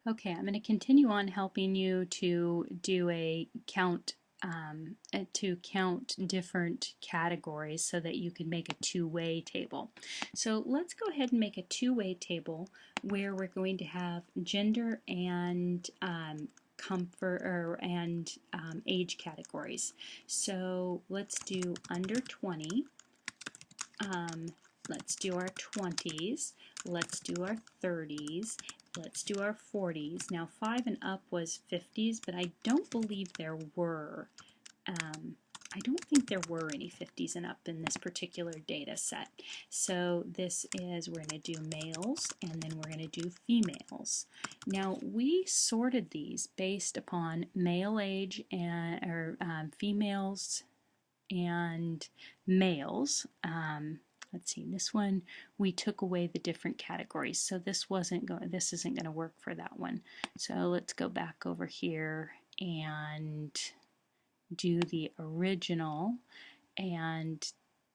Okay, I'm going to continue on helping you to do a count to count different categories so that you can make a two-way table. So let's go ahead and make a two-way table where we're going to have gender and comfort and age categories. So let's do under 20. Um, let's do our 20s. Let's do our 30s. Let's do our 40s. Now 5 and up was 50s, but I don't believe there were. I don't think there were any 50s and up in this particular data set. So this is, we're going to do males and then we're going to do females. Now we sorted these based upon male age and females and males. Let's see, this one we took away the different categories, so this isn't going to work for that one. So let's go back over here and do the original and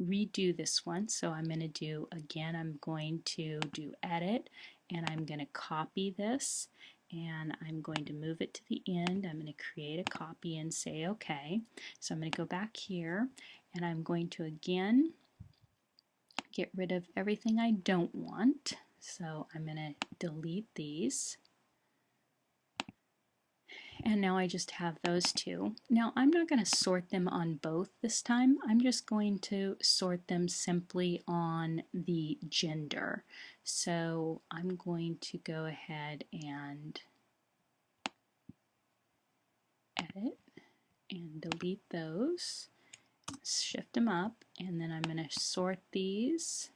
redo this one. So I'm going to do, again, I'm going to do edit and I'm going to copy this and I'm going to move it to the end. I'm going to create a copy and say OK. So I'm going to go back here and I'm going to again get rid of everything I don't want. So I'm going to delete these. And now I just have those two. Now I'm not going to sort them on both this time. I'm just going to sort them simply on the gender. So I'm going to go ahead and edit and delete those, shift them up, and then I'm going to sort these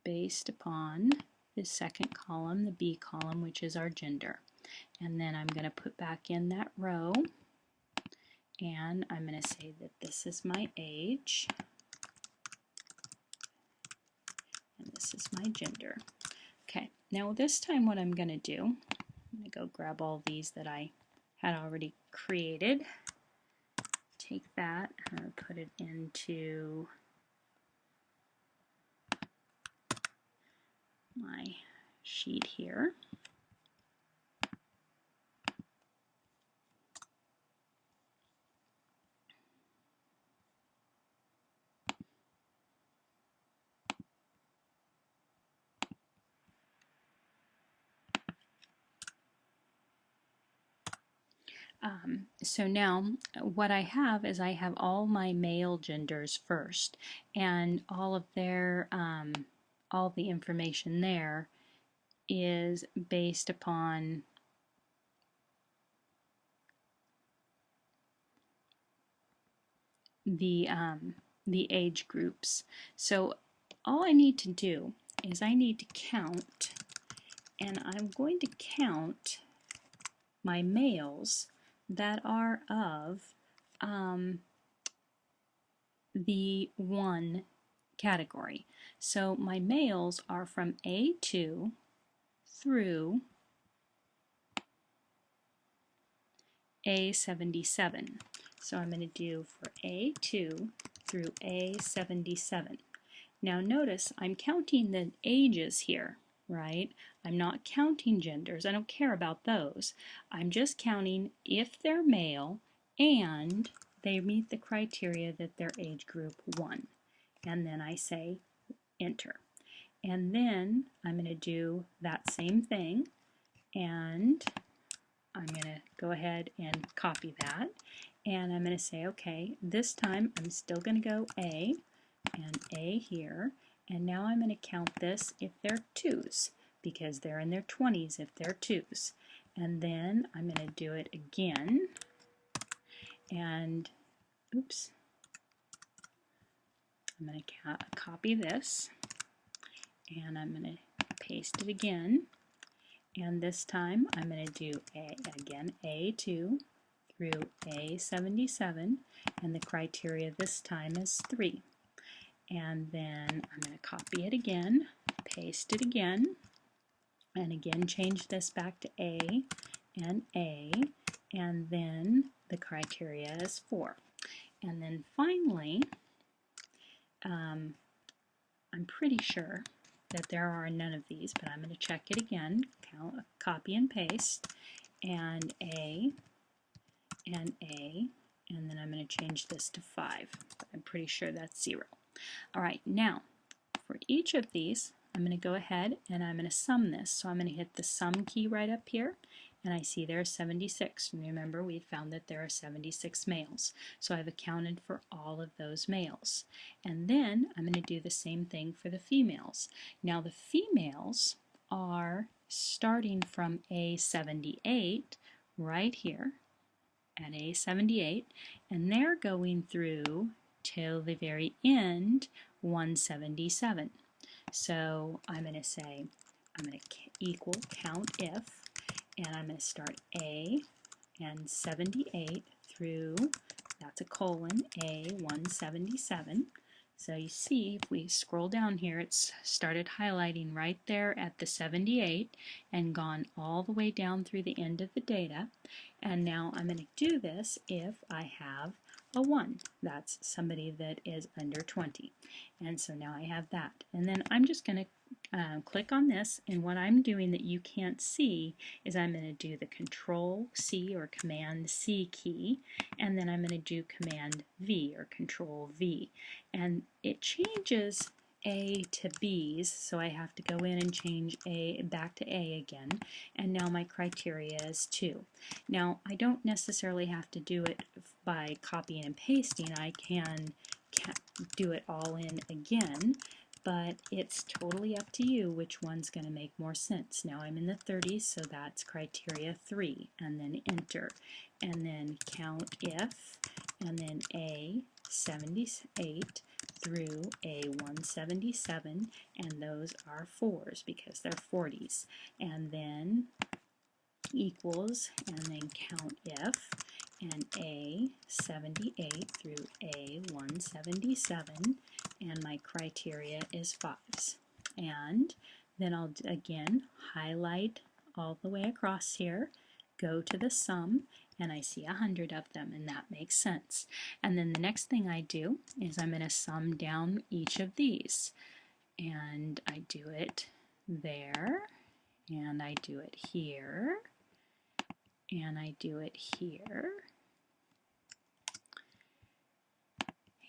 based upon the second column, the B column, which is our gender. And then I'm going to put back in that row and I'm going to say that this is my age and this is my gender. Okay, now this time what I'm going to do, I'm going to go grab all these that I had already created, take that and put it into my sheet here. So now what I have is I have all my male genders first and all of their all the information there is based upon the age groups. So all I need to do is I need to count, and I'm going to count my males that are of the 1 category. So my males are from A2 through A77. So I'm going to do for A2 through A77. Now notice I'm counting the ages here, right? I'm not counting genders. I don't care about those. I'm just counting if they're male and they meet the criteria that they're age group 1. And then I say enter. And then I'm going to do that same thing and I'm going to go ahead and copy that and I'm going to say okay, this time I'm still going to go A and A here, and now I'm going to count this if they're 2s because they're in their 20s if they're 2s, and then I'm going to do it again and oops, I'm going to copy this and I'm going to paste it again, and this time I'm going to do again A2 through A77 and the criteria this time is 3. And then I'm going to copy it again, paste it again, and again change this back to A, and then the criteria is 4. And then finally, I'm pretty sure that there are none of these, but I'm going to check it again. Copy and paste, and A, and A, and then I'm going to change this to 5. I'm pretty sure that's 0. All right, now for each of these, I'm going to go ahead and I'm going to sum this. So I'm going to hit the sum key right up here, and I see there are 76. And remember, we found that there are 76 males. So I've accounted for all of those males. And then I'm going to do the same thing for the females. Now the females are starting from A78 right here at A78, and they're going through till the very end, 177. So I'm going to say, I'm going to equal count if, and I'm going to start A and 78 through, that's a colon, A 177. So you see, if we scroll down here, it's started highlighting right there at the 78 and gone all the way down through the end of the data. And now I'm going to do this if I have a 1. That's somebody that is under 20. And so now I have that. And then I'm just going to click on this, and what I'm doing that you can't see is I'm going to do the Control C or Command C key, and then I'm going to do Command V or Control V. And it changes A to B's, so I have to go in and change A back to A again, and now my criteria is 2. Now I don't necessarily have to do it by copying and pasting. I can do it all in again, but it's totally up to you which one's going to make more sense. Now I'm in the 30s, so that's criteria 3, and then enter, and then count if, and then A 78 through A 177, and those are 4s because they're 40s, and then equals, and then count if, and A 78 through A 177, and my criteria is 5s. And then I'll again highlight all the way across here, go to the sum, and I see 100 of them, and that makes sense. And then the next thing I do is I'm going to sum down each of these, and I do it there, and I do it here, and I do it here,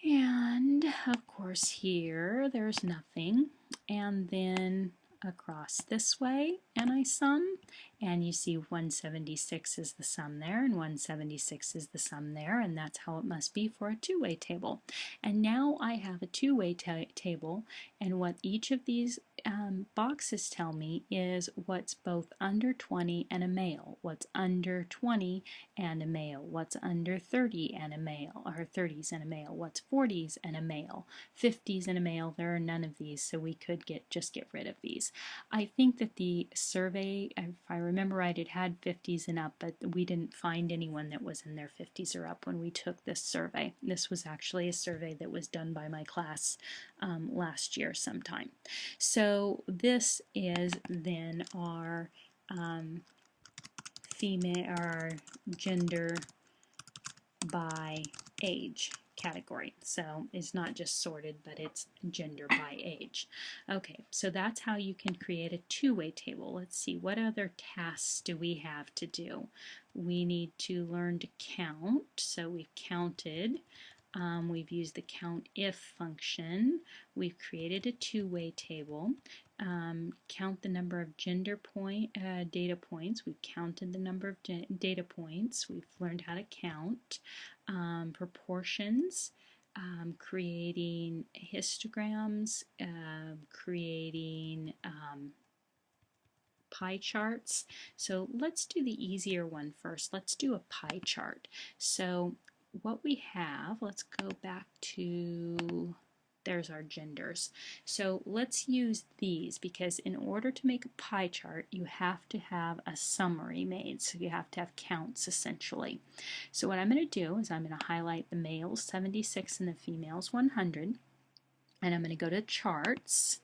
and of course here there's nothing, and then across this way, and I sum, and you see 176 is the sum there, and 176 is the sum there, and that's how it must be for a two-way table. And now I have a two-way table, and what each of these boxes tell me is what's both under 20 and a male, what's under 20 and a male, what's under 30 and a male, or 30s and a male, what's 40s and a male, 50s and a male. There are none of these, so we could just get rid of these. I think that the survey, if I remember right, it had 50s and up, but we didn't find anyone that was in their 50s or up when we took this survey. This was actually a survey that was done by my class last year sometime. So this is then our our gender by age category. So it's not just sorted, but it's gender by age. Okay, so that's how you can create a two-way table. Let's see, what other tasks do we have to do? We need to learn to count. So we've counted. We've used the count if function. We've created a two-way table. Count the number of data points. We've counted the number of data points. We've learned how to count. Proportions, creating histograms, creating pie charts. So let's do the easier one first. Let's do a pie chart. So what we have, let's go back to, there's our genders. So let's use these, because in order to make a pie chart, you have to have a summary made. So you have to have counts, essentially. So what I'm going to do is I'm going to highlight the males 76 and the females 100. And I'm going to go to charts.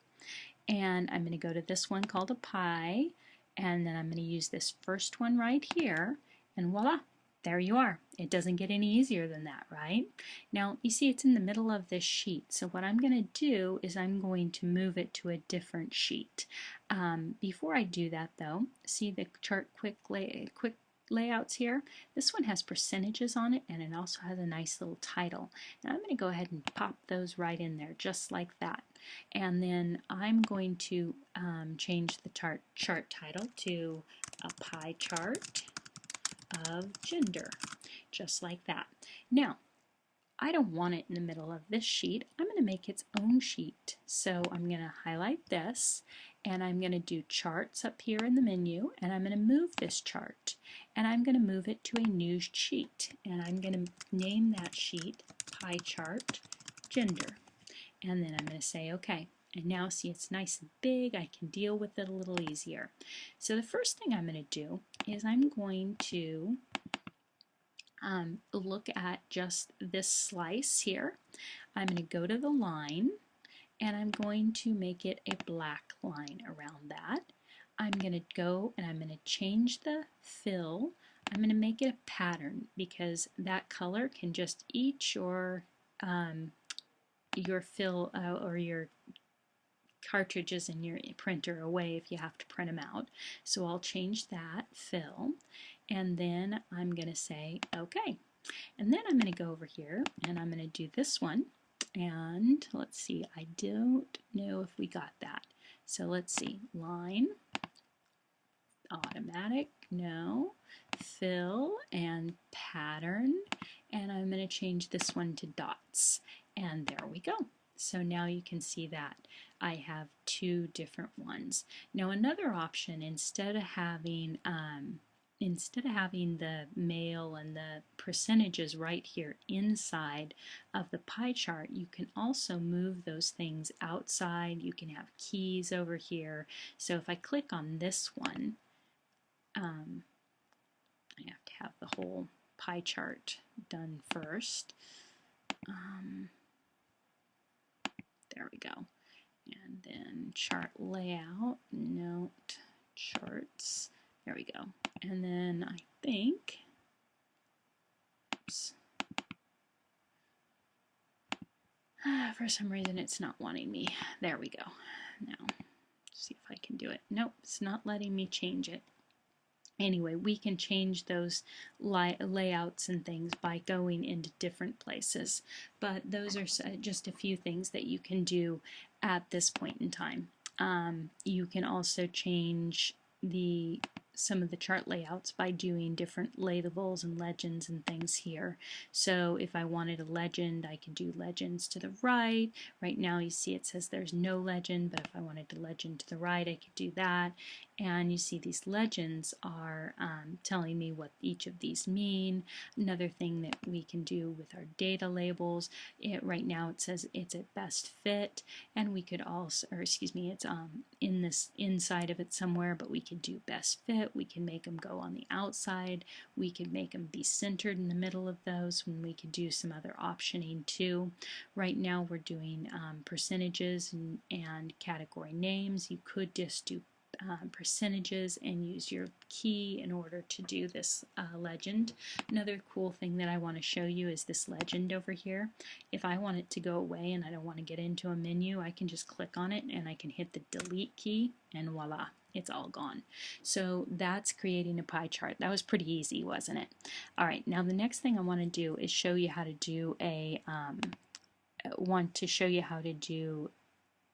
And I'm going to go to this one called a pie. And then I'm going to use this first one right here. And voila! There you are. It doesn't get any easier than that, right? Now, you see it's in the middle of this sheet. So what I'm going to do is I'm going to move it to a different sheet. Before I do that, though, see the chart quick layouts here? This one has percentages on it, and it also has a nice little title. And I'm going to go ahead and pop those right in there, just like that. And then I'm going to change the chart title to a pie chart of gender, just like that. Now, I don't want it in the middle of this sheet. I'm going to make its own sheet. So I'm going to highlight this, and I'm going to do charts up here in the menu, and I'm going to move this chart, and I'm going to move it to a new sheet, and I'm going to name that sheet pie chart gender, and then I'm going to say OK. And now see it's nice and big, I can deal with it a little easier. So the first thing I'm going to do is I'm going to look at just this slice here. I'm going to go to the line, and I'm going to make it a black line around that. I'm going to go and I'm going to change the fill. I'm going to make it a pattern because that color can just eat your fill or your cartridges in your printer away if you have to print them out. So I'll change that fill, and then I'm going to say OK. And then I'm going to go over here and I'm going to do this one, and let's see, I don't know if we got that. So let's see, line, automatic, no, fill and pattern, and I'm going to change this one to dots, and there we go. So now you can see that I have two different ones. Now another option, instead of having the male and the percentages right here inside of the pie chart, you can also move those things outside. You can have keys over here. So if I click on this one, I have to have the whole pie chart done first. There we go. And then chart layout, note, charts. There we go. And then I think, oops, for some reason it's not wanting me. There we go. Now, see if I can do it. Nope, it's not letting me change it. Anyway, we can change those layouts and things by going into different places, but those are just a few things that you can do at this point in time. You can also change some of the chart layouts by doing different labels and legends and things here. So if I wanted a legend, I could do legends to the right. Right now you see it says there's no legend, but if I wanted the legend to the right, I could do that. And you see these legends are telling me what each of these mean. Another thing that we can do with our data labels, right now it says it's at best fit, and we could also, or excuse me, it's in this inside of it somewhere, but we could do best fit. We can make them go on the outside. We could make them be centered in the middle of those, and we could do some other optioning too. Right now we're doing percentages and category names. You could just do percentages and use your key in order to do this legend. Another cool thing that I want to show you is this legend over here. If I want it to go away and I don't want to get into a menu, I can just click on it and I can hit the delete key, and voila, it's all gone. So that's creating a pie chart. That was pretty easy, wasn't it? All right, now the next thing I want to do is show you how to do a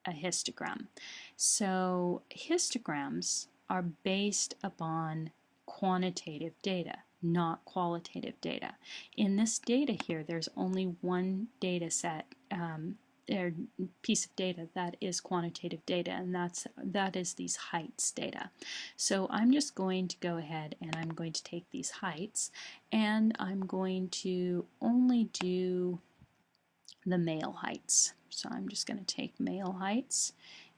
histogram. So histograms are based upon quantitative data, not qualitative data. In this data here, there's only one data set, or piece of data that is quantitative data, and that is these heights data. So I'm just going to go ahead and I'm going to take these heights, and I'm going to only do the male heights. So I'm just going to take male heights,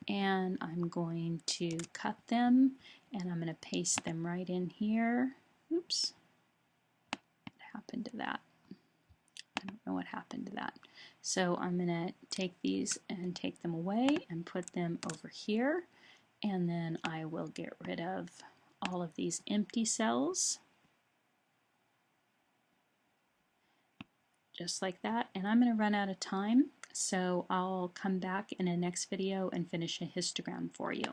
and I'm going to cut them, and I'm going to paste them right in here. Oops, what happened to that? I don't know what happened to that. So I'm going to take these and take them away and put them over here, and then I will get rid of all of these empty cells. just like that. And I'm going to run out of time, so I'll come back in a next video and finish a histogram for you.